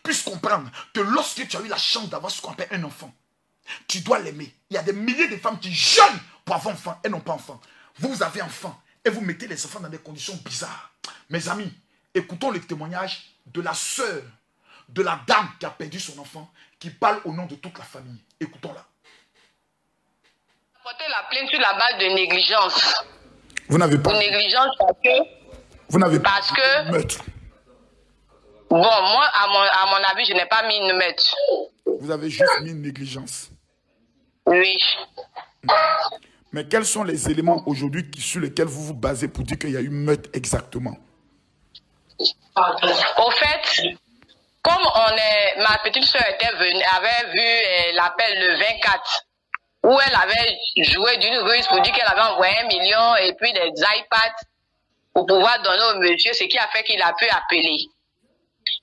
puisse comprendre que lorsque tu as eu la chance d'avoir ce qu'on appelle un enfant, tu dois l'aimer. Il y a des milliers de femmes qui jeûnent pour avoir enfant et n'ont pas enfant. Vous avez enfant et vous mettez les enfants dans des conditions bizarres. Mes amis, écoutons le témoignage de la sœur, de la dame qui a perdu son enfant, qui parle au nom de toute la famille. Écoutons-la. Porter la plainte sur la base de négligence. Vous n'avez pas... De négligence parce que... Vous n'avez pas... Parce que... meurtre. Bon, moi, à mon avis, je n'ai pas mis une meurtre. Vous avez juste mis une négligence. Oui. Mais quels sont les éléments aujourd'hui sur lesquels vous vous basez pour dire qu'il y a eu meurtre exactement? Au fait, comme ma petite soeur avait vu l'appel le 24, où elle avait joué d'une ruse pour dire qu'elle avait envoyé 1 million et puis des iPads pour pouvoir donner au monsieur, ce qui a fait qu'il a pu appeler.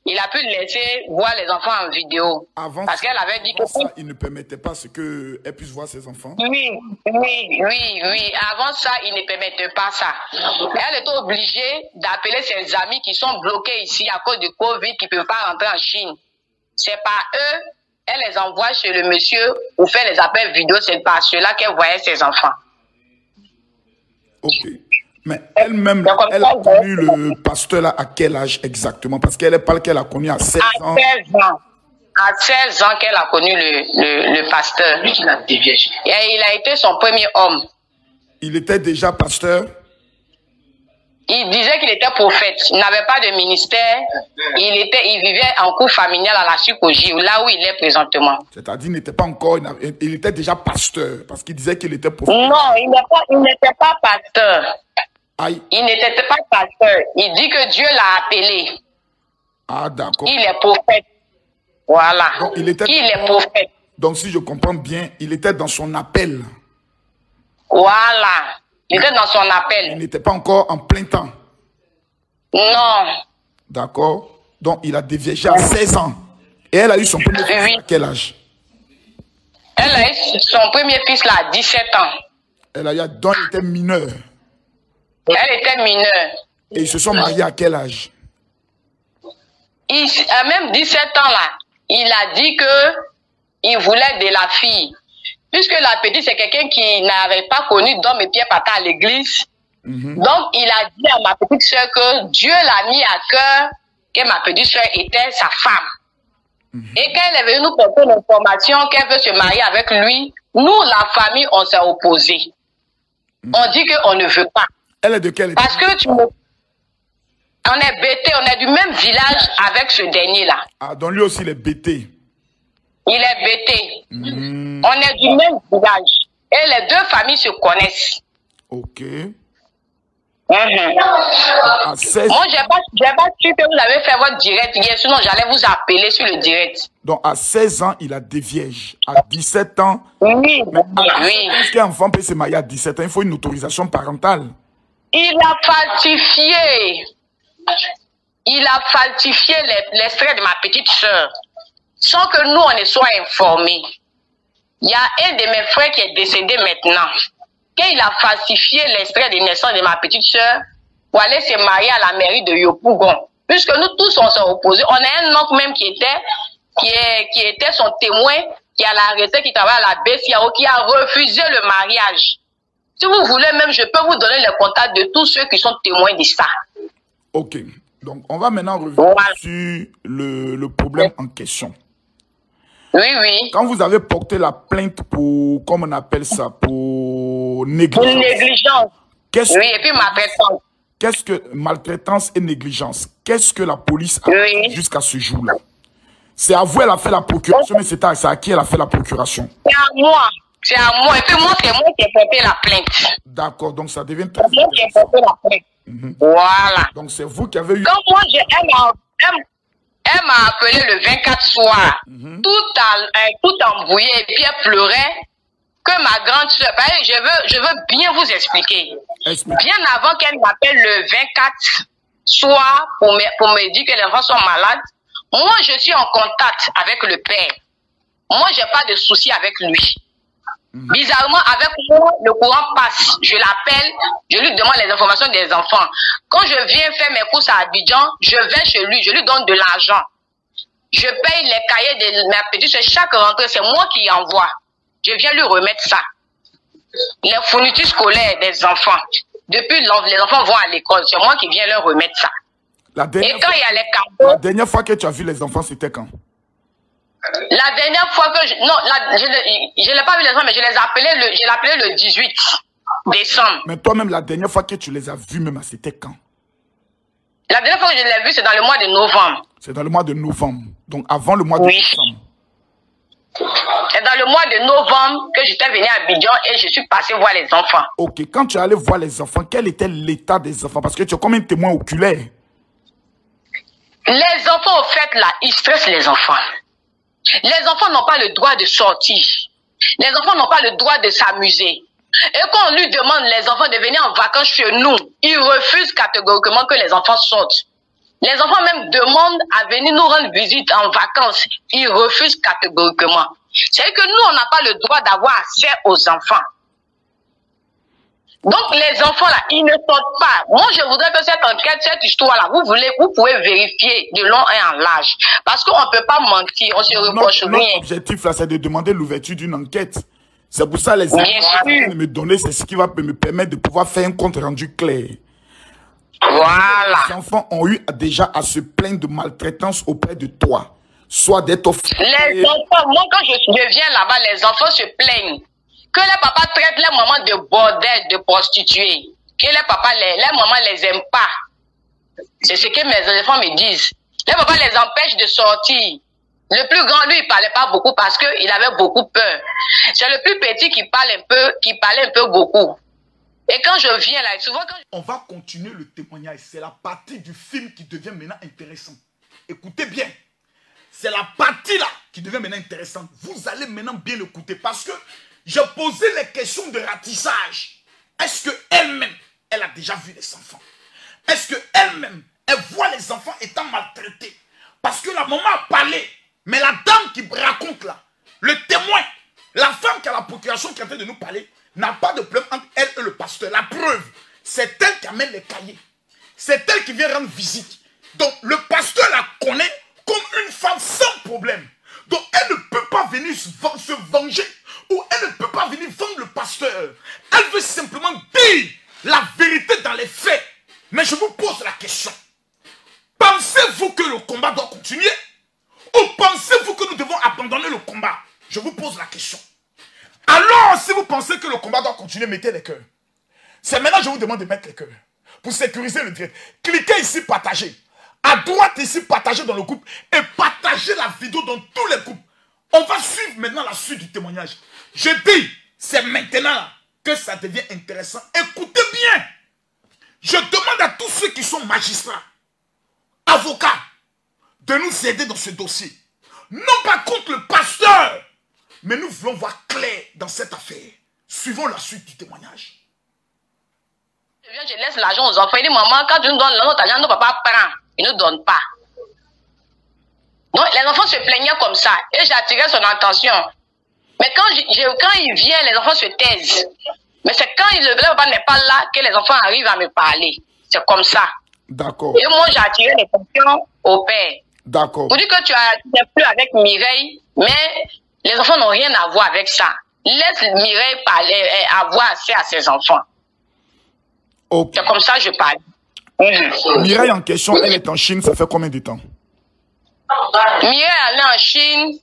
Il a pu laisser voir les enfants en vidéo. Avant parce qu'elle avait dit que ça, il ne permettait pas qu'elle puisse voir ses enfants. Oui. Avant ça, il ne permettait pas ça. Elle était obligée d'appeler ses amis qui sont bloqués ici à cause du Covid, qui ne peuvent pas rentrer en Chine. C'est par eux, elle les envoie chez le monsieur pour faire les appels vidéo. C'est par cela qu'elle voyait ses enfants. Ok. Mais elle-même, elle a connu le pasteur là à quel âge exactement? Parce qu'elle parle qu'elle a connu à 16 ans. À 16 ans qu'elle a connu le pasteur. Et il a été son premier homme. Il était déjà pasteur? Il disait qu'il était prophète. Il n'avait pas de ministère. Il vivait en couple familial à la Sukoji, là où il est présentement. C'est-à-dire qu'il n'était pas encore... Il était déjà pasteur, parce qu'il disait qu'il était prophète. Non, il n'était pas pasteur. Aïe. Il n'était pas pasteur. Il dit que Dieu l'a appelé. Ah, d'accord. Il est prophète. Voilà. Donc, il est prophète. Donc, si je comprends bien, il était dans son appel. Voilà. Il était dans son appel. Il n'était pas encore en plein temps. Non. D'accord. Donc, il a déviégé à 16 ans. Et elle a eu son premier fils à quel âge? Elle a eu son premier fils là à 17 ans. Donc, elle était mineure. Elle était mineure. Et ils se sont mariés à quel âge? À même 17 ans là, il a dit que il voulait de la fille. Puisque la petite, c'est quelqu'un qui n'avait pas connu d'homme et pied patin à l'église. Donc, il a dit à ma petite soeur que Dieu l'a mis à cœur que ma petite soeur était sa femme. Et quand elle est venue nous porter l'information qu'elle veut se marier avec lui, nous, la famille, on s'est opposé. On dit qu'on ne veut pas. Elle est de quel Parce que on est bêtés, on est du même village avec ce dernier-là. Ah, donc lui aussi, il est bêté. Il est bêté. On est du même village. Et les deux familles se connaissent. Ok. Moi, j'ai pas su que vous avez fait votre direct hier, sinon j'allais vous appeler sur le direct. Donc, à 16 ans, il a déviégé. À 17 ans, oui. Est-ce qu'un enfant peut se marier à 17 ans? Il faut une autorisation parentale. Il a falsifié. Il a falsifié l'extrait de ma petite soeur, sans que nous, on ne soit informés. Il y a un de mes frères qui est décédé maintenant. Quand il a falsifié l'extrait de naissance de ma petite soeur pour aller se marier à la mairie de Yopougon. Puisque nous tous, on s'est opposés. On a un oncle même qui était son témoin, qui a l'arrêté, qui travaille à la BCAO, qui a refusé le mariage. Si vous voulez même, je peux vous donner les contacts de tous ceux qui sont témoins de ça. Ok. Donc, on va maintenant revenir sur le problème en question. Oui. Quand vous avez porté la plainte pour, comment on appelle ça, pour négligence. Pour négligence. Et puis maltraitance. Qu'est-ce que maltraitance et négligence? Qu'est-ce que la police a fait jusqu'à ce jour-là? C'est à vous, elle a fait la procuration, mais c'est à qui elle a fait la procuration? C'est à moi. C'est à moi. Et puis moi, c'est moi qui ai porté la plainte. D'accord, donc ça devient très moi qui ai porté la plainte. Voilà. Donc c'est vous qui avez eu... Donc moi, elle m'a appelé le 24 soir, tout embrouillé, et puis elle pleurait que ma grande soeur... Je veux bien vous expliquer. Bien avant qu'elle m'appelle le 24 soir pour me dire que les enfants sont malades, moi, je suis en contact avec le père. Moi, j'ai pas de souci avec lui. Bizarrement, avec moi, le courant passe. Je l'appelle, je lui demande les informations des enfants. Quand je viens faire mes courses à Abidjan, je vais chez lui, je lui donne de l'argent. Je paye les cahiers de ma petite soeur. Chaque rentrée, c'est moi qui envoie. Je viens lui remettre ça. Les fournitures scolaires des enfants. Depuis les enfants vont à l'école, c'est moi qui viens leur remettre ça. Et quand il y a les cadeaux... La dernière fois que tu as vu les enfants, c'était quand? La dernière fois que je... Non, je ne l'ai pas vu les enfants, mais je l'ai appelé le 18 décembre. Mais toi-même, la dernière fois que tu les as vus, même, c'était quand? La dernière fois que je l'ai vu, c'est dans le mois de novembre. C'est dans le mois de novembre. Donc avant le mois de décembre. C'est dans le mois de novembre que j'étais venu à Abidjan et je suis passé voir les enfants. Ok, quand tu es allé voir les enfants, quel était l'état des enfants? Parce que tu as combien de témoins oculaires? Les enfants, au fait, là, ils stressent les enfants. Les enfants n'ont pas le droit de sortir. Les enfants n'ont pas le droit de s'amuser. Et quand on lui demande, les enfants, de venir en vacances chez nous, ils refusent catégoriquement que les enfants sortent. Les enfants même demandent à venir nous rendre visite en vacances. Ils refusent catégoriquement. C'est que nous, on n'a pas le droit d'avoir accès aux enfants. Donc, les enfants, là, ils ne sortent pas. Moi, je voudrais que cette enquête, cette histoire-là, vous pouvez vérifier de long et en large. Parce qu'on ne peut pas mentir, on se reproche rien. Notre objectif, là, c'est de demander l'ouverture d'une enquête. C'est pour ça, les informations que me donner, c'est ce qui va me permettre de pouvoir faire un compte rendu clair. Voilà. Les enfants ont eu déjà à se plaindre de maltraitance auprès de toi. Soit d'être offensés. Les enfants, moi, quand je viens là-bas, les enfants se plaignent. Que les papas traitent les mamans de bordel, de prostituées. Que les papas, les mamans les aiment pas. C'est ce que mes enfants me disent. Les papas les empêchent de sortir. Le plus grand, lui, il parlait pas beaucoup parce qu'il avait beaucoup peur. C'est le plus petit qui parlait un peu beaucoup. Et quand je viens là, souvent quand... On va continuer le témoignage. C'est la partie du film qui devient maintenant intéressante. Écoutez bien. C'est la partie là qui devient maintenant intéressante. Vous allez maintenant bien l'écouter parce que j'ai posé les questions de ratissage. Est-ce qu'elle-même, elle a déjà vu les enfants? Est-ce qu'elle-même, elle voit les enfants étant maltraités? Parce que la maman a parlé. Mais la dame qui raconte là, le témoin, la femme qui a la procuration qui est en train de nous parler, n'a pas de problème entre elle et le pasteur. La preuve, c'est elle qui amène les cahiers. C'est elle qui vient rendre visite. Donc le pasteur la connaît comme une femme sans problème. Donc elle ne peut pas venir se venger ou elle ne peut pas venir vendre le pasteur. Elle veut simplement dire la vérité dans les faits. Mais je vous pose la question. Pensez-vous que le combat doit continuer? Ou pensez-vous que nous devons abandonner le combat? Je vous pose la question. Alors, si vous pensez que le combat doit continuer, mettez les cœurs. C'est maintenant que je vous demande de mettre les cœurs. Pour sécuriser le direct. Cliquez ici, partagez. À droite ici, partagez dans le groupe. Et partagez la vidéo dans tous les groupes. On va suivre maintenant la suite du témoignage. Je dis, c'est maintenant que ça devient intéressant. Écoutez bien. Je demande à tous ceux qui sont magistrats, avocats, de nous aider dans ce dossier. Non pas contre le pasteur, mais nous voulons voir clair dans cette affaire. Suivons la suite du témoignage. Je laisse l'argent aux enfants. Il dit, maman, quand tu nous donnes notre argent, nos papas prennent. Ils ne nous donnent pas. Donc, les enfants se plaignaient comme ça. Et j'attirais son attention. Mais quand il vient, les enfants se taisent. Mais c'est quand le papa n'est pas là que les enfants arrivent à me parler. C'est comme ça. D'accord. Et moi, j'ai attiré l'attention au père. D'accord. Pour dire que tu n'es plus avec Mireille, mais les enfants n'ont rien à voir avec ça. Laisse Mireille parler, avoir accès à ses enfants. Okay. C'est comme ça que je parle. Mireille en question, elle est en Chine, ça fait combien de temps? Mireille, elle est en Chine,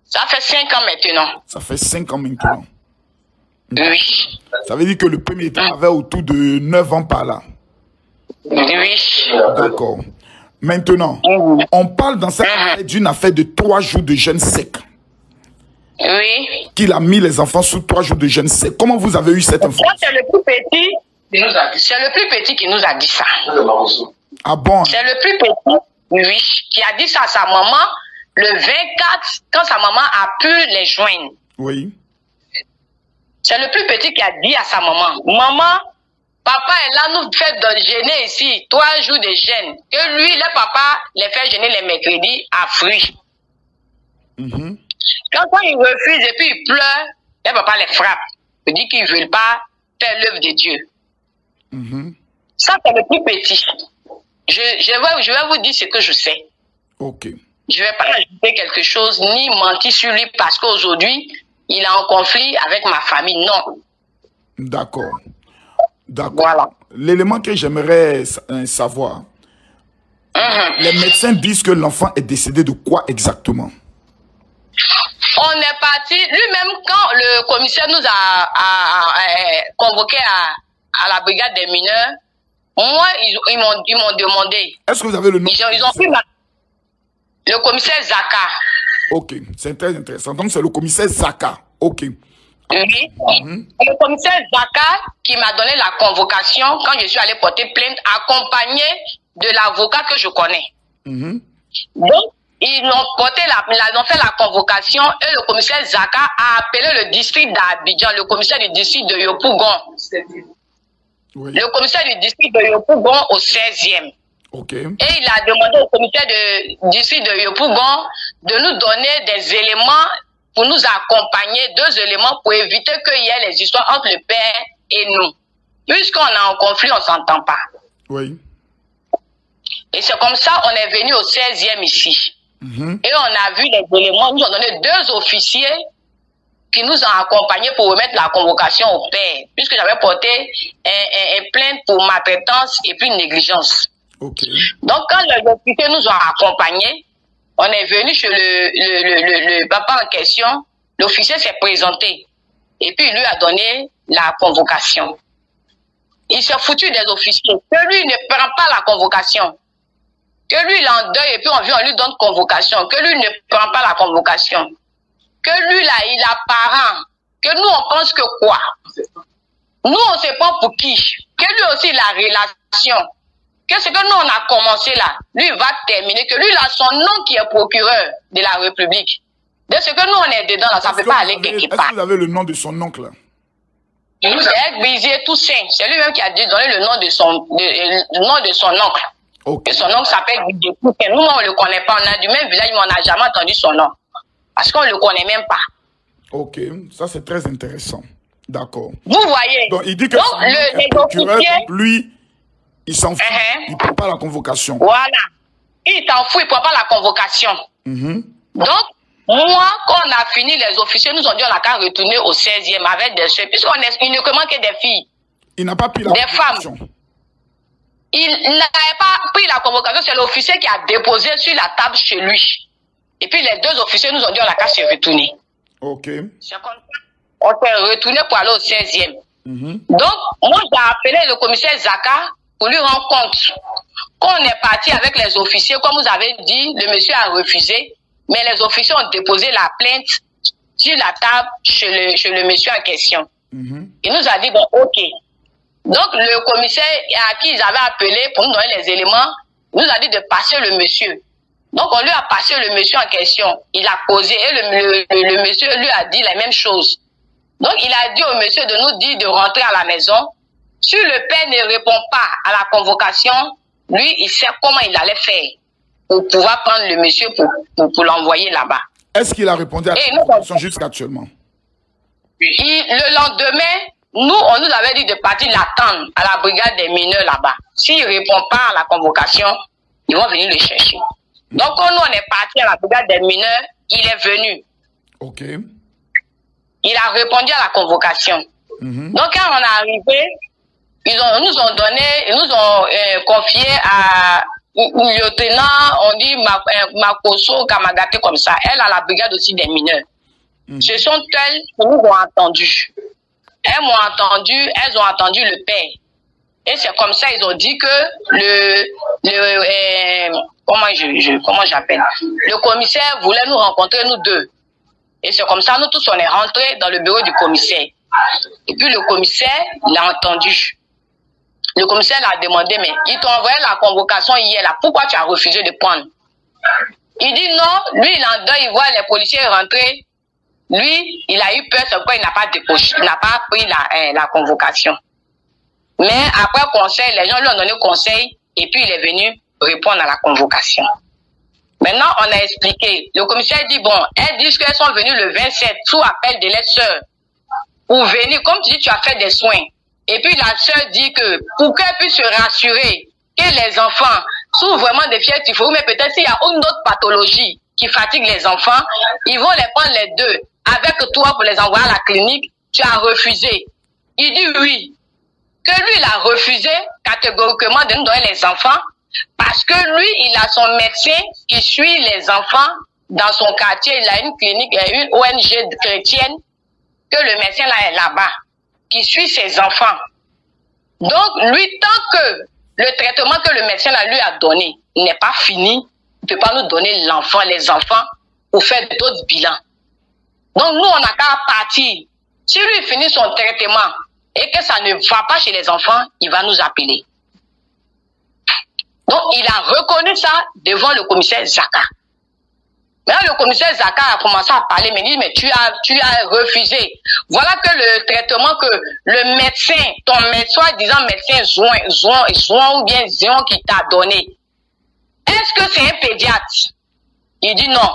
ça fait 5 ans maintenant. Ça fait 5 ans maintenant. Oui. Ça veut dire que le premier temps avait autour de 9 ans par là. Oui. D'accord. Maintenant, on parle dans cette affaire d'une affaire de 3 jours de jeûne sec. Oui. Qu'il a mis les enfants sous 3 jours de jeûne sec. Comment vous avez eu cette information? C'est le plus petit. C'est le plus petit qui nous a dit ça. Ah bon? C'est le plus petit, oui, qui a dit ça à sa maman le 24, quand sa maman a pu les joindre. Oui. C'est le plus petit qui a dit à sa maman, maman, papa est là, nous fait jeûner ici, 3 jours de jeûne. Que lui, le papa, les fait jeûner les mercredis à fruits. Quand il refuse et puis il pleure, le papa les frappe. Il dit qu'ils ne veulent pas faire l'œuvre de Dieu. Ça, c'est le plus petit. Je vais vous dire ce que je sais. Ok. je ne vais pas ajouter quelque chose ni mentir sur lui parce qu'aujourd'hui, il est en conflit avec ma famille. Non. D'accord. D'accord. Voilà. L'élément que j'aimerais savoir, les médecins disent que l'enfant est décédé de quoi exactement? On est parti, lui-même quand le commissaire nous a convoqué à la brigade des mineurs, moi, ils m'ont demandé. Est-ce que vous avez le nom? Ils ont pris le commissaire Zaka. Ok, c'est très intéressant. Donc c'est le commissaire Zaka. Ok. Oui. Le commissaire Zaka qui m'a donné la convocation quand je suis allé porter plainte, accompagné de l'avocat que je connais. Donc, ils ont fait la convocation et le commissaire Zaka a appelé le district d'Abidjan, le commissaire du district de Yopougon. Oui. Le commissaire du district de Yopougon au 16e. Okay. Et il a demandé au commissaire du district de Yopougon de nous donner des éléments pour nous accompagner, 2 éléments pour éviter qu'il y ait les histoires entre le père et nous. Puisqu'on est en conflit, on ne s'entend pas. Oui. Et c'est comme ça on est venu au 16e ici. Et on a vu les éléments, nous ont donné 2 officiers qui nous ont accompagnés pour remettre la convocation au père, puisque j'avais porté un plainte pour maltraitance et puis négligence. Okay. Donc quand les officiers nous ont accompagnés, on est venu chez le papa en question, l'officier s'est présenté et puis il lui a donné la convocation. Il s'est foutu des officiers, que lui ne prend pas la convocation. Que lui, il est en deuil et puis on lui donne convocation. Que lui ne prend pas la convocation. Que lui, là, il a parent. Que nous, on pense que quoi? Nous, on ne sait pas pour qui. Que lui aussi, la relation. Que ce que nous, on a commencé là, lui, va terminer. Que lui, il a son nom qui est procureur de la République. De ce que nous, on est dedans, là, ça ne peut pas aller quelque part. Est-ce que vous avez le nom de son oncle là? C'est Brizier Toussaint. C'est lui-même qui a donné le nom de son oncle. Okay. Son nom s'appelle Brizier Toussaint. Nous, on ne le connaît pas. On a du même village, mais on n'a jamais entendu son nom. Parce qu'on ne le connaît même pas. Ok, ça c'est très intéressant. D'accord. Vous voyez. Donc il dit que les officiers, lui, il s'en fout. Il ne prend pas la convocation. Voilà. Il s'en fout, il ne prend pas la convocation. Donc, moi, quand on a fini, les officiers nous ont dit on n'a qu'à retourner au 16e avec des soeurs, puisqu'on est uniquement que des filles. Il n'a pas pris la convocation. Femmes. Il n'avait pas pris la convocation, c'est l'officier qui a déposé sur la table chez lui. Et puis les 2 officiers nous ont dit on n'a qu'à se retourner. Ok. C'est comme ça. On s'est retourné pour aller au 16e. Donc, moi j'ai appelé le commissaire Zaka pour lui rendre compte. Quand on est parti avec les officiers, comme vous avez dit, le monsieur a refusé. Mais les officiers ont déposé la plainte sur la table chez le monsieur en question. Il nous a dit, bon, ok. Donc, le commissaire à qui ils avaient appelé pour nous donner les éléments, nous a dit de passer le monsieur. Donc, on lui a passé le monsieur en question. Il a causé et le monsieur lui a dit la même chose. Donc, il a dit au monsieur de nous dire de rentrer à la maison. Si le père ne répond pas à la convocation, lui, il sait comment il allait faire pour pouvoir prendre le monsieur pour l'envoyer là-bas. Est-ce qu'il a répondu à la convocation jusqu'à actuellement? Le lendemain, nous, on nous avait dit de partir l'attendre à la brigade des mineurs là-bas. S'il ne répond pas à la convocation, ils vont venir le chercher. Donc, quand nous, on est parti à la brigade des mineurs, il est venu. Ok. Il a répondu à la convocation. Donc, quand on est arrivé, ils nous ont confié à un lieutenant, on dit Makoso Kamagate comme ça. Elle a la brigade aussi des mineurs. Ce sont elles qui nous ont entendus. Elles ont entendu le père. Et c'est comme ça, ils ont dit que comment j'appelle? Le commissaire voulait nous rencontrer, nous 2. Et c'est comme ça, nous tous, on est rentrés dans le bureau du commissaire. Et puis le commissaire l'a entendu. Le commissaire l'a demandé, mais il t'a envoyé la convocation hier, là. Pourquoi tu as refusé de prendre? Il dit non, lui, il en deuil, il voit les policiers rentrer. Lui, il a eu peur, c'est pourquoi il n'a pas décoché, il n'a pas pris la convocation. Mais après conseil, les gens lui ont donné conseil et puis il est venu répondre à la convocation. Maintenant, on a expliqué. Le commissaire dit, bon, elles disent qu'elles sont venues le 27 sous appel de les sœurs pour venir, comme tu dis, tu as fait des soins. Et puis la sœur dit que pour qu'elle puisse se rassurer que les enfants souffrent vraiment de fièvre typhoïde, mais peut-être s'il y a une autre pathologie qui fatigue les enfants, ils vont les prendre les deux avec toi pour les envoyer à la clinique. Tu as refusé. Il dit oui. Que lui, il a refusé catégoriquement de nous donner les enfants parce que lui, il a son médecin qui suit les enfants dans son quartier. Il a une clinique, une ONG chrétienne que le médecin là est là-bas, qui suit ses enfants. Donc, lui, tant que le traitement que le médecin là lui a donné n'est pas fini, il ne peut pas nous donner l'enfant, les enfants, pour faire d'autres bilans. Donc, nous, on n'a qu'à partir. Si lui finit son traitement et que ça ne va pas chez les enfants, il va nous appeler. Donc, il a reconnu ça devant le commissaire Zaka. Maintenant, le commissaire Zaka a commencé à parler, mais il dit, mais tu as refusé. Voilà que le traitement que le médecin, ton médecin, soi-disant médecin Zouan ou bien Zion qui t'a donné, est-ce que c'est un pédiatre? Il dit non.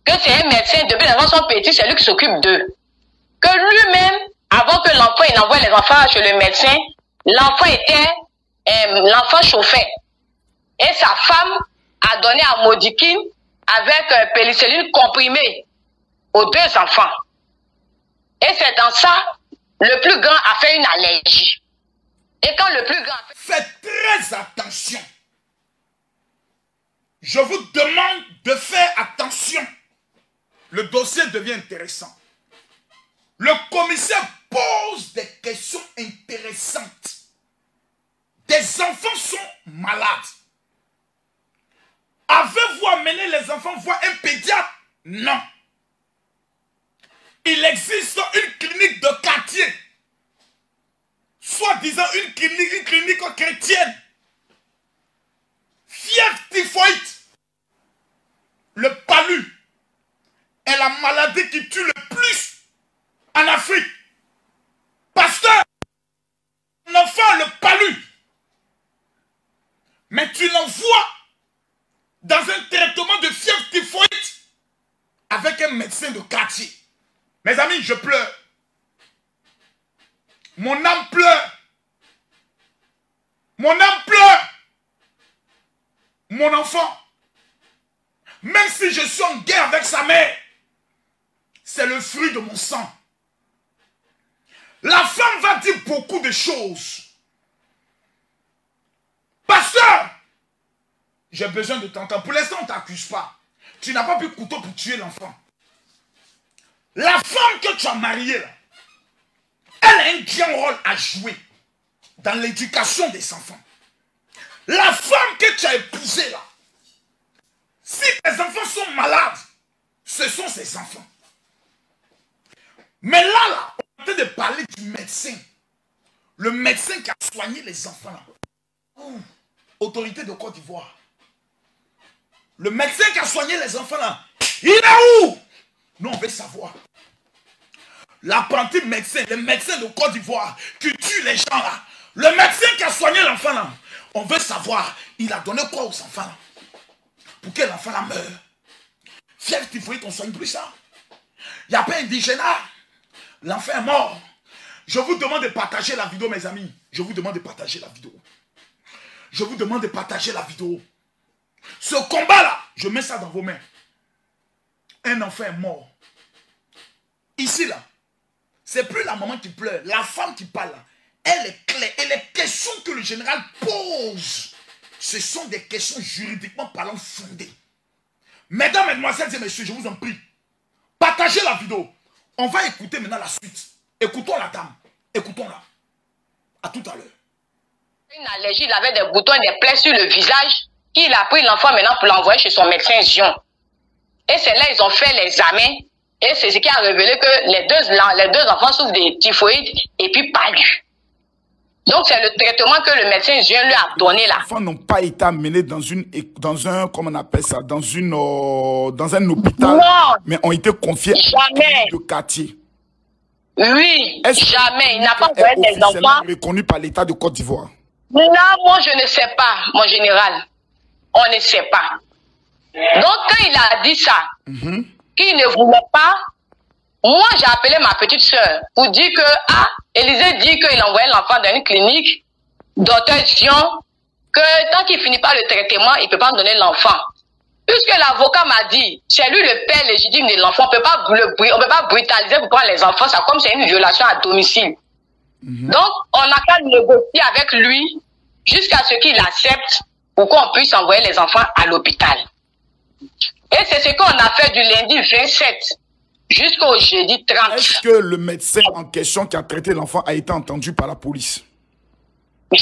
Que c'est un médecin, depuis les enfants sont petits, c'est lui qui s'occupe d'eux. Que lui-même, avant que l'enfant, il envoie les enfants chez le médecin, l'enfant chauffait. Et sa femme a donné à Modikin avec pénicilline comprimée aux deux enfants. Et c'est dans ça, le plus grand a fait une allergie. Et quand le plus grand... Faites très attention. Je vous demande de faire attention. Le dossier devient intéressant. Le commissaire pose des questions intéressantes. Des enfants sont malades. Avez-vous amené les enfants voir un pédiatre? Non. Il existe une clinique de quartier, soi-disant une clinique chrétienne. Fièvre typhoïde, le palu, est la maladie qui tue le plus en Afrique. Pasteur, un enfant le palu, mais tu l'envoies dans un traitement de fièvre typhoïde avec un médecin de quartier. Mes amis, je pleure. Mon âme pleure. Mon âme pleure. Mon enfant, même si je suis en guerre avec sa mère, c'est le fruit de mon sang. La femme va dire beaucoup de choses. Pasteur, j'ai besoin de t'entendre. Pour l'instant, on ne t'accuse pas. Tu n'as pas pris couteau pour tuer l'enfant. La femme que tu as mariée, là, elle a un grand rôle à jouer dans l'éducation des enfants. La femme que tu as épousée, là, si tes enfants sont malades, ce sont ses enfants. Mais là, on est en train de parler du médecin. Le médecin qui a soigné les enfants, là. Ouh, autorité de Côte d'Ivoire. Le médecin qui a soigné les enfants là, il est où? Nous on veut savoir. L'apprenti médecin, le médecin de Côte d'Ivoire qui tue les gens là. Le médecin qui a soigné l'enfant là, on veut savoir, il a donné quoi aux enfants là? Pour que l'enfant là meure. Fièvre typhoïde, on ne soigne plus ça. Il n'y a pas indigénat. L'enfant est mort. Je vous demande de partager la vidéo mes amis. Je vous demande de partager la vidéo. Je vous demande de partager la vidéo. Ce combat-là, je mets ça dans vos mains. Un enfant est mort. Ici, là, c'est plus la maman qui pleure, la femme qui parle. Là, elle est claire. Et les questions que le général pose, ce sont des questions juridiquement parlant fondées. Mesdames, mesdemoiselles et messieurs, je vous en prie, partagez la vidéo. On va écouter maintenant la suite. Écoutons la dame. Écoutons-la. À tout à l'heure. Une allergie, il avait des boutons, des plaies sur le visage. Il a pris l'enfant maintenant pour l'envoyer chez son médecin Zion. Et c'est là ils ont fait l'examen. Et c'est ce qui a révélé que les deux enfants souffrent de typhoïde et puis palu. Donc c'est le traitement que le médecin Zion lui a donné là. Les enfants n'ont pas été amenés dans un, comment on appelle ça, dans un hôpital. Non, mais ont été confiés jamais. au quartier. Oui, jamais. Il n'a pas envoyé des enfants reconnus par l'État de Côte d'Ivoire. Là, moi, je ne sais pas, mon général. On ne sait pas. Donc, quand il a dit ça, qu'il ne voulait pas, moi, j'ai appelé ma petite soeur pour dire que, Élisée dit qu'il envoyait l'enfant dans une clinique, docteur Zion, que tant qu'il finit pas le traitement, il peut pas donner l'enfant. Puisque l'avocat m'a dit, c'est lui le père légitime de l'enfant, on peut pas brutaliser pour prendre les enfants, ça comme c'est une violation à domicile. Donc, on n'a qu'à négocier avec lui jusqu'à ce qu'il accepte pour qu'on puisse envoyer les enfants à l'hôpital. Et c'est ce qu'on a fait du lundi 27 jusqu'au jeudi 30. Est-ce que le médecin en question qui a traité l'enfant a été entendu par la police?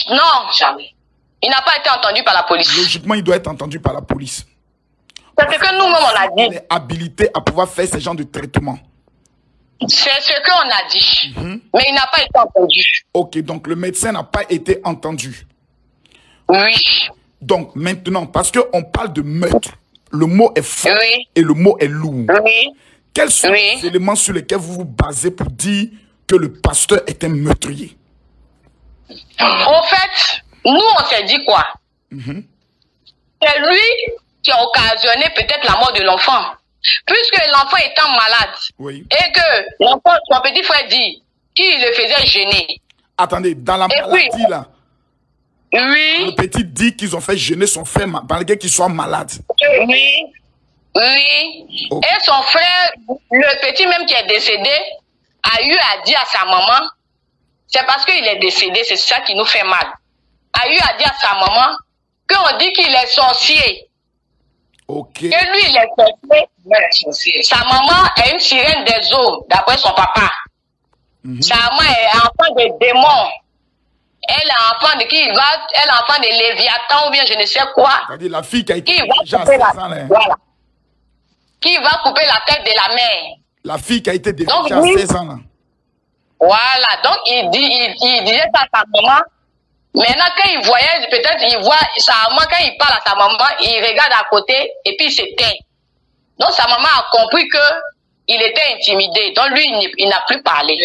Non, jamais. Il n'a pas été entendu par la police. Logiquement, il doit être entendu par la police. C'est ce que nous-mêmes on a dit. Il est habilité à pouvoir faire ce genre de traitement. C'est ce qu'on a dit. Mais il n'a pas été entendu. Ok, donc le médecin n'a pas été entendu. Oui. Donc maintenant, parce qu'on parle de meurtre, le mot est fort et le mot est lourd. Oui. Quels sont les éléments sur lesquels vous vous basez pour dire que le pasteur est un meurtrier? En fait, nous on s'est dit quoi? C'est lui qui a occasionné peut-être la mort de l'enfant. Puisque l'enfant étant malade et que l'enfant, son petit frère dit qu'il le faisait gêner. Attendez, dans la maladie là, le petit dit qu'ils ont fait gêner son frère malgré qu'il soit malade. Oui. Et son frère, le petit même qui est décédé, a eu à dire à sa maman, c'est parce qu'il est décédé, c'est ça qui nous fait mal, a eu à dire à sa maman qu'on dit qu'il est sorcier. Ok. Et lui, il est sorcier. Sa maman est une sirène des eaux, d'après son papa. Sa maman est enfant de démons. Elle est enfant de qui il va, elle est enfant de Léviathan ou bien je ne sais quoi. C'est-à-dire la fille qui a été déjà à 16 ans. Voilà. Qui va couper la tête de la mère. La fille qui a été déjà à 16 ans là. Voilà, donc il disait ça à sa maman. Maintenant, quand il voyait, peut-être il voit sa maman, quand il parle à sa maman, il regarde à côté et puis il s'éteint. Donc sa maman a compris que il était intimidé. Donc lui, il n'a plus parlé.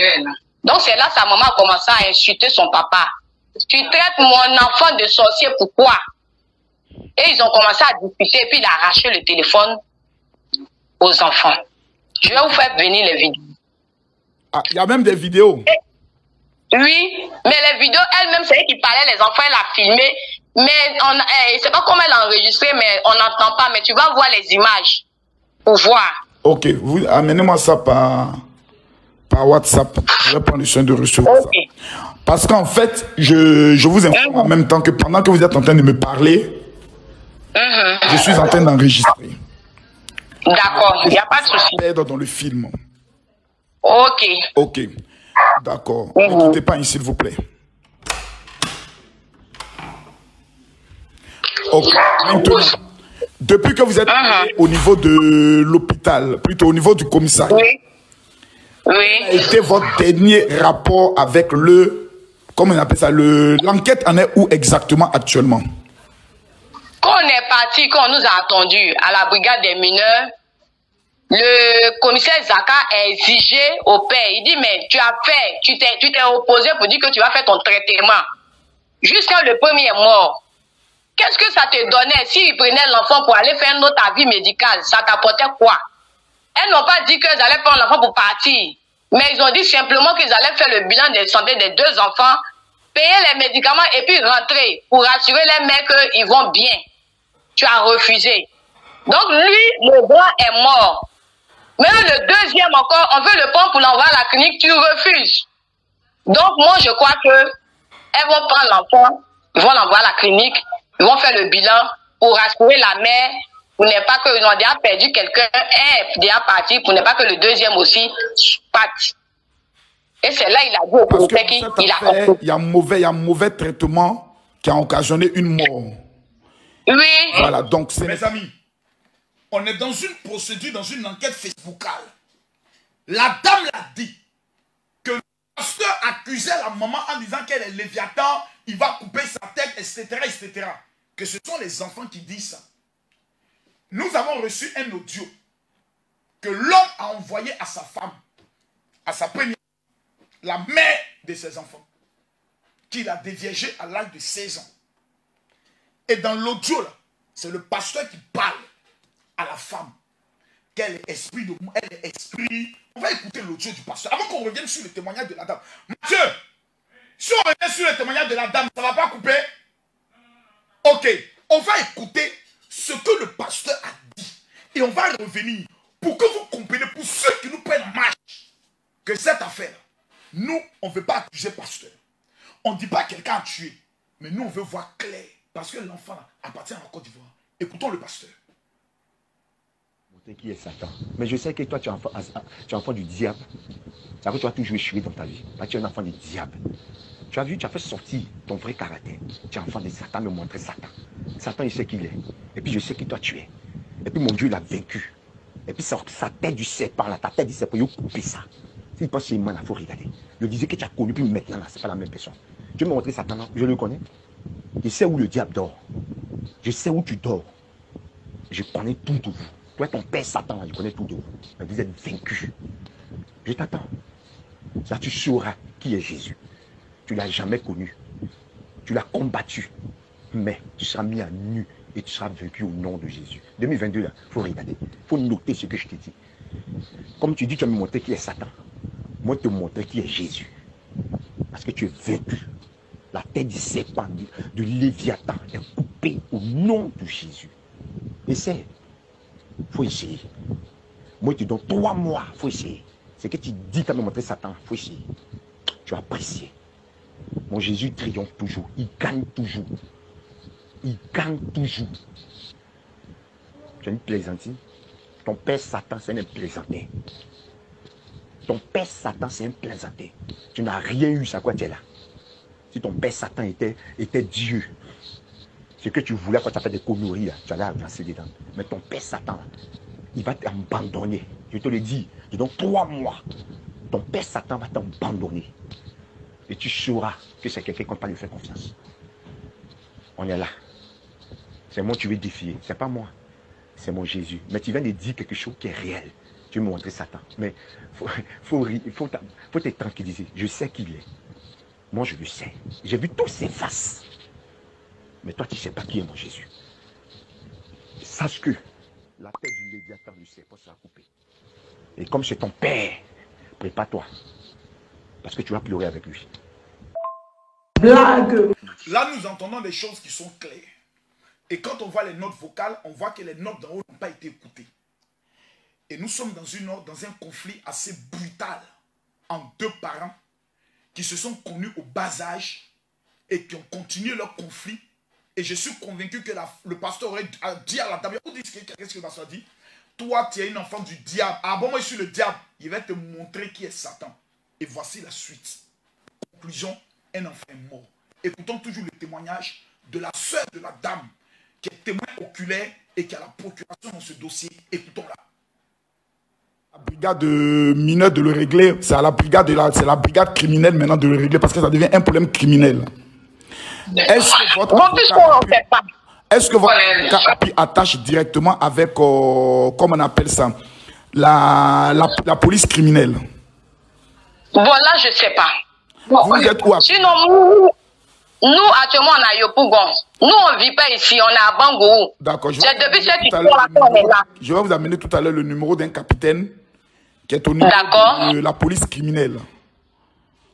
Donc c'est là sa maman a commencé à insulter son papa. Tu traites mon enfant de sorcier, pourquoi? Et ils ont commencé à discuter et puis il a arraché le téléphone aux enfants. Je vais vous faire venir les vidéos. Ah, il y a même des vidéos. Oui, mais les vidéos, elle-même, c'est elle qui parlait, les enfants, elle a filmé. Mais c'est pas comme elle a enregistré, mais on n'entend pas. Mais tu vas voir les images pour voir. Ok, vous amenez-moi ça par WhatsApp. Je vais prendre le soin de recevoir ça. Parce qu'en fait, je vous informe en même temps que pendant que vous êtes en train de me parler, je suis en train d'enregistrer. D'accord, il n'y a pas de souci. Dans le film. Ok. Ok. D'accord. Ne quittez pas, s'il vous plaît. Ok. Maintenant, depuis que vous êtes au niveau de l'hôpital, plutôt au niveau du commissariat, quel a été votre dernier rapport avec comment on appelle ça, l'enquête en est où exactement actuellement? Quand on est parti, quand on nous a attendus à la brigade des mineurs, le commissaire Zaka a exigé au père. Il dit, mais tu t'es opposé pour dire que tu vas faire ton traitement. Jusqu'à le premier mort. Qu'est-ce que ça te donnait s'ils prenaient l'enfant pour aller faire un autre avis médical? Ça t'apportait quoi? Elles n'ont pas dit qu'ils allaient prendre l'enfant pour partir. Mais ils ont dit simplement qu'ils allaient faire le bilan de santé des deux enfants, payer les médicaments et puis rentrer pour rassurer les mères qu'ils vont bien. Tu as refusé. Donc lui, le droit est mort. Mais le deuxième encore, on veut le prendre pour l'envoyer à la clinique, tu refuses. Donc moi je crois que elles vont prendre l'enfant, ils vont l'envoyer à la clinique, ils vont faire le bilan pour rassurer la mère, pour ne pas qu'ils ont déjà perdu quelqu'un, est déjà parti, pour ne pas que le deuxième aussi parte. Et c'est là il a dit au commissaire qu'il a compris. Il y a un mauvais traitement qui a occasionné une mort. Oui. Voilà, donc c'est... Mes amis, on est dans une procédure, dans une enquête facebookale. La dame l'a dit que le pasteur accusait la maman en disant qu'elle est Léviathan, il va couper sa tête, etc., etc. Que ce sont les enfants qui disent ça. Nous avons reçu un audio que l'homme a envoyé à sa femme, à sa première, la mère de ses enfants, qu'il a déviergé à l'âge de 16 ans. Et dans l'audio, là, c'est le pasteur qui parle à la femme. Qu'elle est esprit de... Elle est esprit... On va écouter l'audio du pasteur. Avant qu'on revienne sur le témoignage de la dame. Mathieu, si on revient sur le témoignage de la dame, ça ne va pas couper? Ok, on va écouter ce que le pasteur a dit. Et on va revenir pour que vous compreniez, pour ceux qui nous prennent en marche, que cette affaire, nous, on ne veut pas accuser le pasteur. On ne dit pas quelqu'un a tué. Mais nous, on veut voir clair. Parce que l'enfant appartient à la Côte d'Ivoire. Écoutons le pasteur. Qui est Satan. Mais je sais que toi, tu es enfant du diable. C'est que tu as toujours échoué dans ta vie. Tu es un enfant du diable. Tu as vu, tu as fait sortir ton vrai caractère. Tu es enfant de Satan, me montrer Satan. Satan, il sait qui il est. Et puis, je sais qui toi tu es. Et puis, mon Dieu, il a vaincu. Et puis, sa tête du serpent, là, ta tête du serpent, il a coupé ça. S'il pense qu'il il faut regarder. Je disais que tu as connu, puis maintenant, là, c'est pas la même personne. Tu veux me montrer Satan, là? Je le connais. Je sais où le diable dort. Je sais où tu dors. Je connais tout de vous. Toi, ton père Satan, là, je connais tout de vous. Mais vous êtes vaincus. Je t'attends. Là, tu sauras qui est Jésus. Tu ne l'as jamais connu. Tu l'as combattu. Mais tu seras mis à nu et tu seras vaincu au nom de Jésus. 2022, là, il faut regarder. Il faut noter ce que je t'ai dit. Comme tu dis, tu vas me montrer qui est Satan. Moi, te montrer qui est Jésus. Parce que tu es vaincu. La tête du serpent, de Léviathan est coupée au nom de Jésus. Essaie. Il faut essayer. Moi, je te donne 3 mois. Il faut essayer. C'est que tu dis que tu as montré Satan. Il faut essayer. Tu as apprécié. Mon Jésus triomphe toujours. Il gagne toujours. Il gagne toujours. Tu as une plaisantine. Ton père Satan, c'est un plaisantin. Ton père Satan, c'est un plaisantin. Tu n'as rien eu, c'est à quoi tu es là. Si ton père Satan était Dieu, ce que tu voulais quand tu as fait des conneries, tu allais avancer dedans. Mais ton père Satan, il va t'abandonner. Je te le dis, dans 3 mois, ton père Satan va t'abandonner. Et tu sauras que c'est quelqu'un qu'on ne peut pas lui faire confiance. On est là. C'est moi que tu veux défier. Ce n'est pas moi. C'est mon Jésus. Mais tu viens de dire quelque chose qui est réel. Tu veux me montrer Satan. Mais il faut te tranquilliser. Je sais qui il est. Moi, je le sais. J'ai vu tous ses faces. Mais toi, tu ne sais pas qui est mon Jésus. Sache que la tête du Léviathan du serpent sera coupée. Et comme c'est ton père, prépare-toi. Parce que tu vas pleurer avec lui. Blague. Là, nous entendons des choses qui sont claires. Et quand on voit les notes vocales, on voit que les notes d'en haut n'ont pas été écoutées. Et nous sommes dans un conflit assez brutal entre 2 parents qui se sont connus au bas âge et qui ont continué leur conflit. Et je suis convaincu que le pasteur aurait dit à la dame, qu'est-ce que le pasteur a dit? Toi, tu es une enfant du diable. Ah bon, moi je suis le diable. Il va te montrer qui est Satan. Et voici la suite. Conclusion, un enfant est mort. Écoutons toujours le témoignage de la sœur de la dame qui est témoin oculaire et qui a la procuration dans ce dossier. Écoutons-la. La brigade mineure de le régler, c'est la brigade criminelle maintenant de le régler parce que ça devient un problème criminel. Est-ce que votre avocat a pris attache directement avec, comment on appelle ça, la police criminelle? Voilà, je ne sais pas. Vous êtes où? Sinon, nous, actuellement, on a Yopougon. Nous, on ne vit pas ici, on est à Bangou. D'accord. C'est depuis cette histoire qu'on est là. Je vais vous amener tout à l'heure le numéro d'un capitaine qui est au niveau de la police criminelle.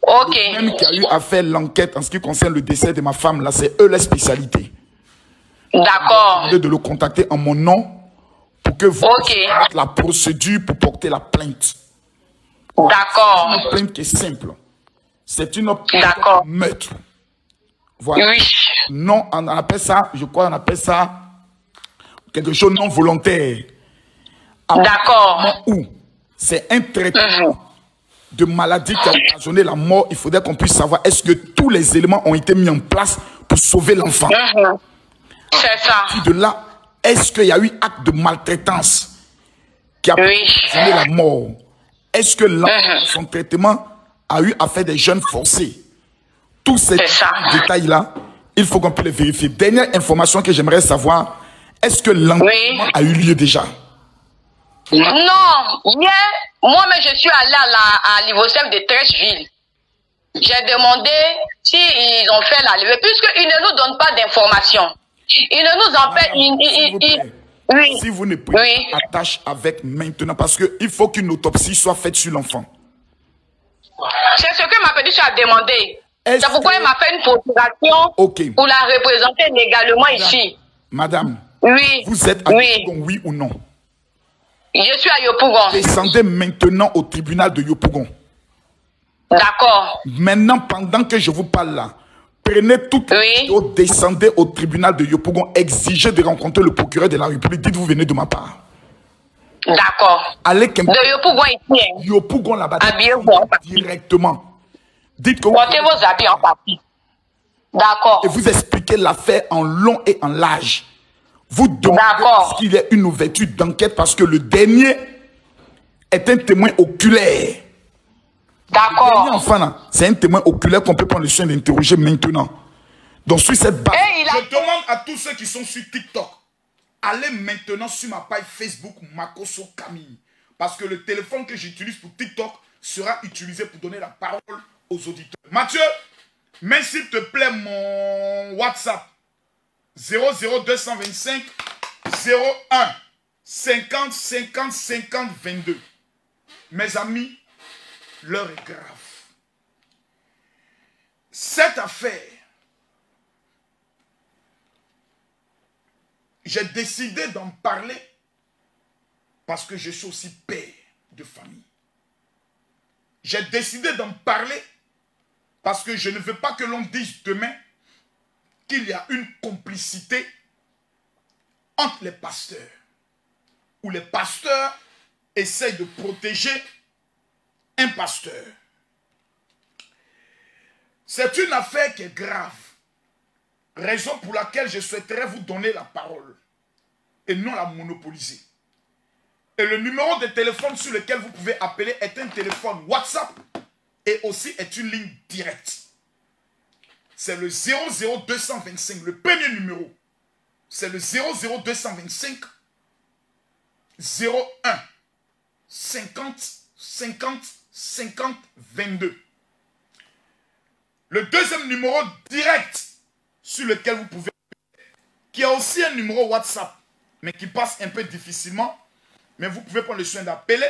Ok. Même qui a eu à faire l'enquête en ce qui concerne le décès de ma femme, là, c'est eux la spécialité. D'accord. De le contacter en mon nom pour que vous fassiez la procédure pour porter la plainte. D'accord. C'est une plainte qui est simple. C'est une plainte meurtre. Voilà. Oui. Non, on appelle ça, je crois, on appelle ça quelque chose non volontaire. D'accord. Où c'est un traitement de maladie qui a occasionné la mort, il faudrait qu'on puisse savoir est-ce que tous les éléments ont été mis en place pour sauver l'enfant. C'est ça. Puis de là, est-ce qu'il y a eu acte de maltraitance qui a occasionné la mort? Est-ce que l'enfant, son traitement, a eu à faire des jeûnes forcés? Tous ces détails-là, il faut qu'on puisse les vérifier. Dernière information que j'aimerais savoir, est-ce que l'enterrement a eu lieu déjà? Non, moi-même je suis allé à l'Ivocef de Trècheville. J'ai demandé s'ils ont fait la levée, puisqu'ils ne nous donnent pas d'informations. Ils ne nous en fait... Si vous ne prenez pas attache avec maintenant, parce qu'il faut qu'une autopsie soit faite sur l'enfant. C'est ce que ma petite a demandé. C'est pourquoi il m'a fait une procuration pour la représenter légalement ici. Madame, oui. Vous êtes à Yopougon, oui ou non? Je suis à Yopougon. Descendez maintenant au tribunal de Yopougon. D'accord. Maintenant, pendant que je vous parle là, prenez toutes les vidéos, descendez au tribunal de Yopougon, exigez de rencontrer le procureur de la République. Dites vous venez de ma part. D'accord. Allez de Yopougon ici. Yopougon là-bas. Habillez-vous directement. Dites que portez vos habits en papier. D'accord. Et vous expliquez l'affaire en long et en large. Vous demandez qu'il y ait une ouverture d'enquête parce que le dernier est un témoin oculaire. D'accord. Le dernier enfant là, c'est un témoin oculaire qu'on peut prendre le soin d'interroger maintenant. Donc sur cette base, je demande à tous ceux qui sont sur TikTok, allez maintenant sur ma page Facebook Makosso Camille. Parce que le téléphone que j'utilise pour TikTok sera utilisé pour donner la parole aux auditeurs. Mathieu, mets s'il te plaît mon WhatsApp 00225 01 50 50 50 22. Mes amis, l'heure est grave. Cette affaire, j'ai décidé d'en parler parce que je suis aussi père de famille. J'ai décidé d'en parler parce que je ne veux pas que l'on dise demain qu'il y a une complicité entre les pasteurs, où les pasteurs essayent de protéger un pasteur. C'est une affaire qui est grave, raison pour laquelle je souhaiterais vous donner la parole et non la monopoliser. Et le numéro de téléphone sur lequel vous pouvez appeler est un téléphone WhatsApp et aussi est une ligne directe. C'est le 00225, le premier numéro. C'est le 00225 01 50 50 50 22. Le deuxième numéro direct sur lequel vous pouvez appeler, qui a aussi un numéro WhatsApp, mais qui passe un peu difficilement, mais vous pouvez prendre le soin d'appeler,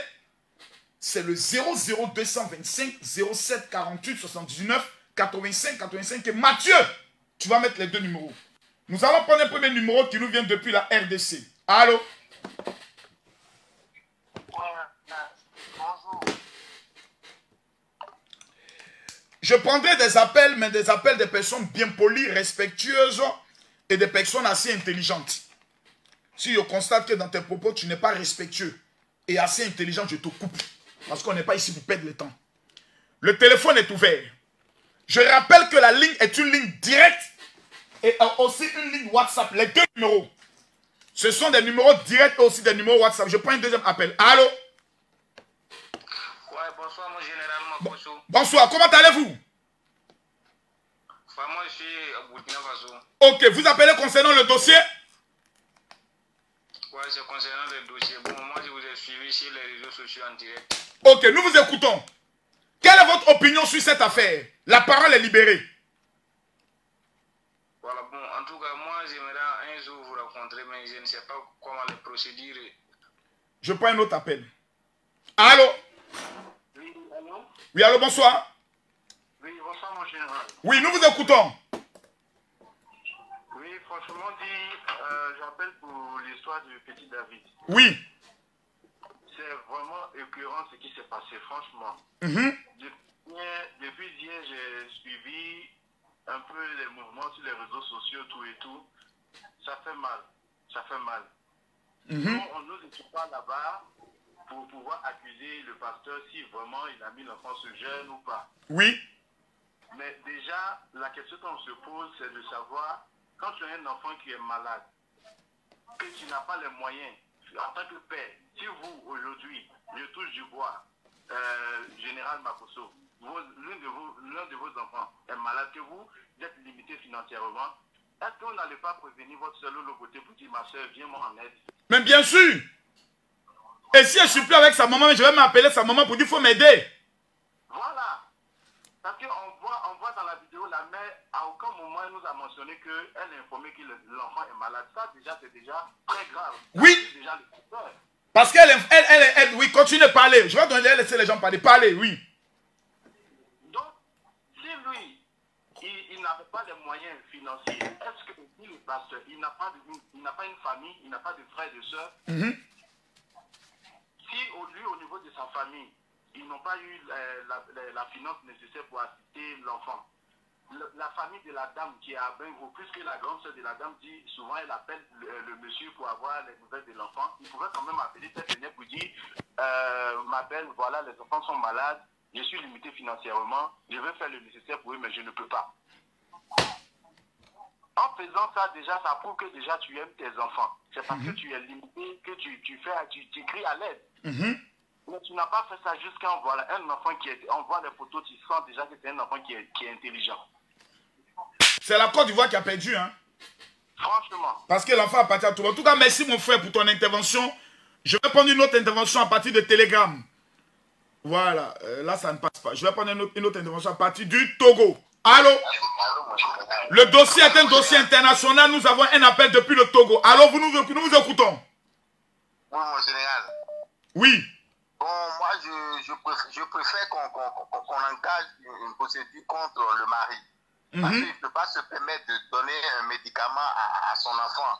c'est le 00225 07 48 79 85 85. Et Mathieu, tu vas mettre les deux numéros. Nous allons prendre un premier numéro qui nous vient depuis la RDC. Allô? Bonjour. Je prendrai des appels, mais des appels de personnes bien polies, respectueuses et des personnes assez intelligentes. Si je constate que dans tes propos, tu n'es pas respectueux et assez intelligent, je te coupe. Parce qu'on n'est pas ici pour perdre le temps. Le téléphone est ouvert. Je rappelle que la ligne est une ligne directe et aussi une ligne WhatsApp. Les deux numéros. Ce sont des numéros directs et aussi des numéros WhatsApp. Je prends un deuxième appel. Allô? Ouais, bonsoir, mon général Makosso. Bonsoir, comment allez-vous? Moi, je suis à Burkina Faso. Ok, vous appelez concernant le dossier? Ouais, c'est concernant le dossier. Bon, moi, je vous ai suivi sur les réseaux sociaux en direct. Ok, nous vous écoutons. Quelle est votre opinion sur cette affaire? La parole est libérée. Voilà, bon, en tout cas, moi, j'aimerais un jour vous rencontrer, mais je ne sais pas comment les procédures. Je prends un autre appel. Allô? Oui, allô? Oui, allô, bonsoir. Oui, bonsoir, mon général. Oui, nous vous écoutons. Oui, franchement dit, j'appelle pour l'histoire du petit David. Oui. C'est vraiment écœurant ce qui s'est passé, franchement. Depuis hier, j'ai suivi un peu les mouvements sur les réseaux sociaux, tout et tout. Ça fait mal. Ça fait mal. Nous, on nous écoute pas là-bas pour pouvoir accuser le pasteur si vraiment il a mis l'enfant sur jeûne ou pas. Oui. Mais déjà, la question qu'on se pose, c'est de savoir, quand tu as un enfant qui est malade, que tu n'as pas les moyens, en tant que père, si vous, aujourd'hui, je touche du bois, Général Makosso, l'un de vos enfants est malade, que vous êtes limité financièrement, est-ce que vous n'allez pas prévenir votre seul de l'autre côté pour dire, ma soeur, viens-moi en aide? Mais bien sûr. Et si je ne suis plus avec sa maman, je vais m'appeler sa maman pour dire qu'il faut m'aider. Voilà. Parce qu'on voit dans la vidéo, la mère, à aucun moment, elle nous a mentionné qu'elle est informée que l'enfant est malade. Ça, déjà, c'est déjà très grave. Oui. Déjà le peur. Parce qu'elle, oui, continue de parler. Je vais laisser les gens parler. Parlez, oui. Donc, si lui, les moyens financiers, est-ce que le pasteur, il n'a pas une famille, il n'a pas de frères et de sœurs? Si lui, au niveau de sa famille, ils n'ont pas eu la finance nécessaire pour assister l'enfant, la famille de la dame qui est à Bengo, puisque la grande sœur de la dame dit souvent, elle appelle le monsieur pour avoir les nouvelles de l'enfant, il pouvait quand même appeler cette année pour dire ma belle, voilà, les enfants sont malades, je suis limité financièrement, je veux faire le nécessaire pour eux, mais je ne peux pas. En faisant ça, déjà, ça prouve que déjà tu aimes tes enfants. C'est parce que tu es limité que tu cries à l'aide. Mais tu n'as pas fait ça jusqu'à voilà, un enfant on voit les photos, tu sens déjà que c'est un enfant qui est intelligent. C'est la Côte d'Ivoire qui a perdu, hein. Franchement. Parce que l'enfant appartient à tout le monde. En tout cas, merci mon frère pour ton intervention. Je vais prendre une autre intervention à partir de Telegram. Voilà, là ça ne passe pas. Je vais prendre une autre intervention à partir du Togo. Allô? Le dossier est un dossier international. Nous avons un appel depuis le Togo. Allô, nous vous écoutons. Oui, mon général. Oui. Bon, moi, je préfère qu'on engage une procédure contre le mari. Parce qu'il ne peut pas se permettre de donner un médicament à son enfant.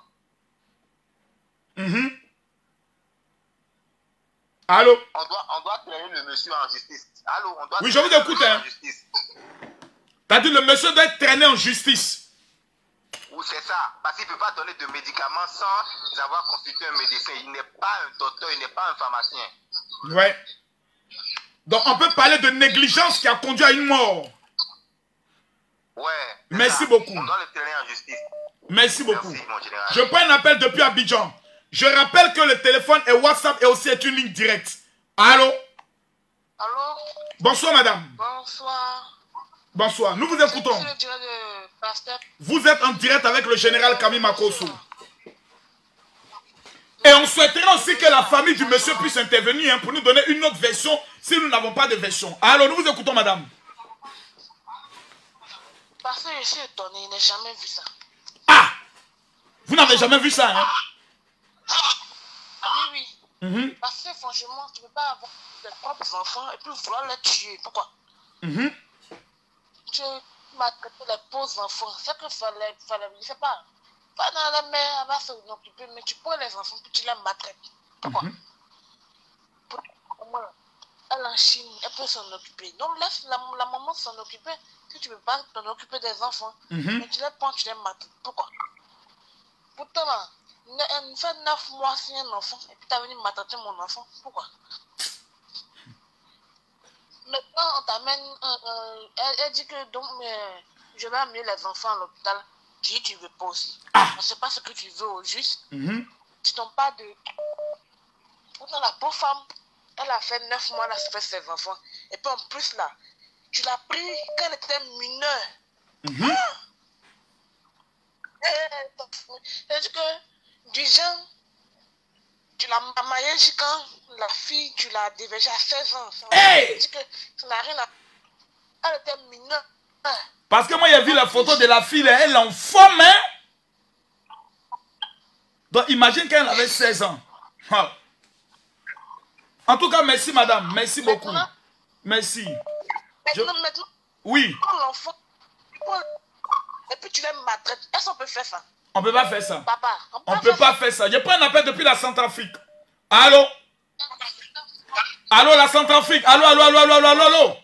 Allô? On doit traîner le monsieur en justice. Allô, on doit oui, je vous écoute. Hein. T'as dit le monsieur doit être traîné en justice. Oui, c'est ça. Parce qu'il ne peut pas donner de médicaments sans avoir consulté un médecin. Il n'est pas un docteur, il n'est pas un pharmacien. Ouais. Donc on peut parler de négligence qui a conduit à une mort. Ouais. Merci beaucoup. On doit le traîner en justice. Merci beaucoup. Merci, mon général. Je prends un appel depuis Abidjan. Je rappelle que le téléphone et WhatsApp est aussi une ligne directe. Allô? Allô? Bonsoir, madame. Bonsoir. Bonsoir. Nous vous écoutons. Je suis le direct de pasteur. Vous êtes en direct avec le général Kami Makosso. Et on souhaiterait aussi que la famille du monsieur puisse intervenir hein, pour nous donner une autre version si nous n'avons pas de version. Alors, nous vous écoutons, madame. Parce que je suis étonné, je n'ai jamais vu ça. Ah! Vous n'avez jamais vu ça, hein? Oui, oui. Parce que franchement, tu ne peux pas avoir tes propres enfants et puis vouloir les tuer. Pourquoi? Tu maltraites les pauvres enfants. C'est que fallait, je sais pas. Pas dans la mer, elle va s'en occuper, mais tu prends les enfants puis tu les maltraites. Pourquoi? Elle en Chine, elle peut s'en occuper. Donc laisse la maman s'en occuper. Si tu ne peux pas t'en occuper des enfants, mais tu les prends, tu les maltraites. Pourquoi? Pourtant, là, elle fait 9 mois si un enfant, et puis tu as venu maltraiter mon enfant. Pourquoi? Maintenant, on t'amène, elle dit que donc, je vais amener les enfants à l'hôpital. Tu dis, tu veux pas aussi. On sait pas ce que tu veux au juste. Tu t'en pas de... Pourtant, la pauvre femme, elle a fait 9 mois, elle a fait ses enfants. Et puis en plus, là, tu l'as pris quand elle était mineure. C'est-à-dire que, du genre, tu l'as maillée jusqu'à la fille, tu l'as dévergée à 16 ans. C'est-à-dire que ça n'a rien à... Elle était mineure. Parce que moi, j'ai vu la photo de la fille, elle est en forme, hein? Donc, imagine qu'elle avait 16 ans. En tout cas, merci, madame. Merci beaucoup. Merci. Maintenant, oui. Quand l'enfant... Et puis tu les maltraites. Est-ce qu'on peut faire ça? On ne peut pas faire ça. Papa, on ne peut pas faire ça. Je prends un appel depuis la Centrafrique. Allô? Allô, la Centrafrique? Allô, allô, allô, allô, allô, allô?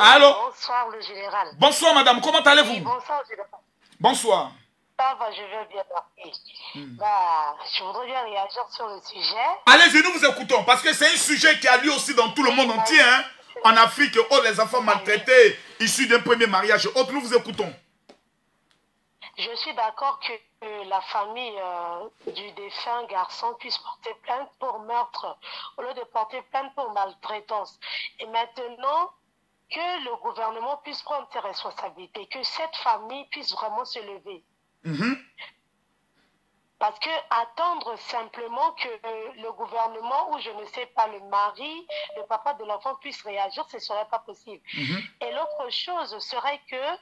Allô? Bonsoir, le général. Bonsoir, madame. Comment allez-vous? Oui, bonsoir, général. Bonsoir. Ça va, je vais bien, merci. Je voudrais bien réagir sur le sujet. Allez-y, nous vous écoutons. Parce que c'est un sujet qui a lieu aussi dans tout le monde entier. Hein? En Afrique, les enfants maltraités, issus d'un premier mariage. Autres, nous vous écoutons. Je suis d'accord que la famille du défunt garçon puisse porter plainte pour meurtre au lieu de porter plainte pour maltraitance. Et maintenant, que le gouvernement puisse prendre ses responsabilités, que cette famille puisse vraiment se lever. Parce que attendre simplement que le gouvernement ou je ne sais pas, le mari, le papa de l'enfant puisse réagir, ce ne serait pas possible. Et l'autre chose serait que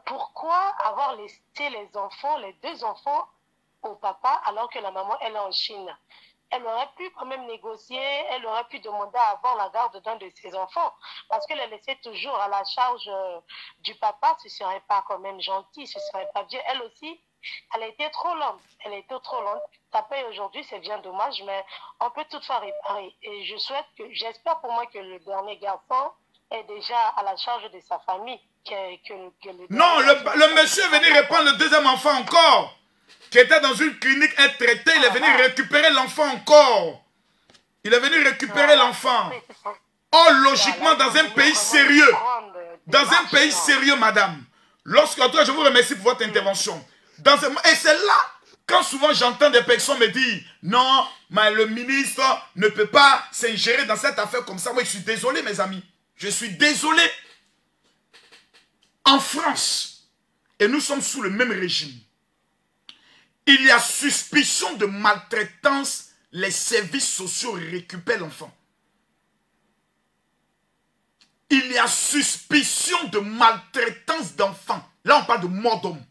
pourquoi avoir laissé les enfants, les deux enfants au papa alors que la maman elle est en Chine? elle aurait pu quand même négocier, elle aurait pu demander à avoir la garde d'un de ses enfants. Parce qu'elle les laissait toujours à la charge du papa, ce ne serait pas quand même gentil, ce ne serait pas bien. Elle aussi, elle a été trop lente. Elle a été trop lente. Ta paye aujourd'hui, c'est bien dommage, mais on peut tout faire réparer. Et j'espère pour moi que le dernier garçon est déjà à la charge de sa famille. Non, le monsieur est venu reprendre le deuxième enfant encore, qui était dans une clinique traité. Il est venu récupérer l'enfant encore. Il est venu récupérer l'enfant. Oh, logiquement, dans un pays sérieux, madame, lorsque, en tout cas, je vous remercie pour votre intervention. Et c'est là, quand souvent j'entends des personnes me dire, non, mais le ministre ne peut pas s'ingérer dans cette affaire comme ça. Moi, je suis désolé, mes amis. Je suis désolé. En France, et nous sommes sous le même régime, il y a suspicion de maltraitance, les services sociaux récupèrent l'enfant. Il y a suspicion de maltraitance d'enfants. Là, on parle de mort d'homme.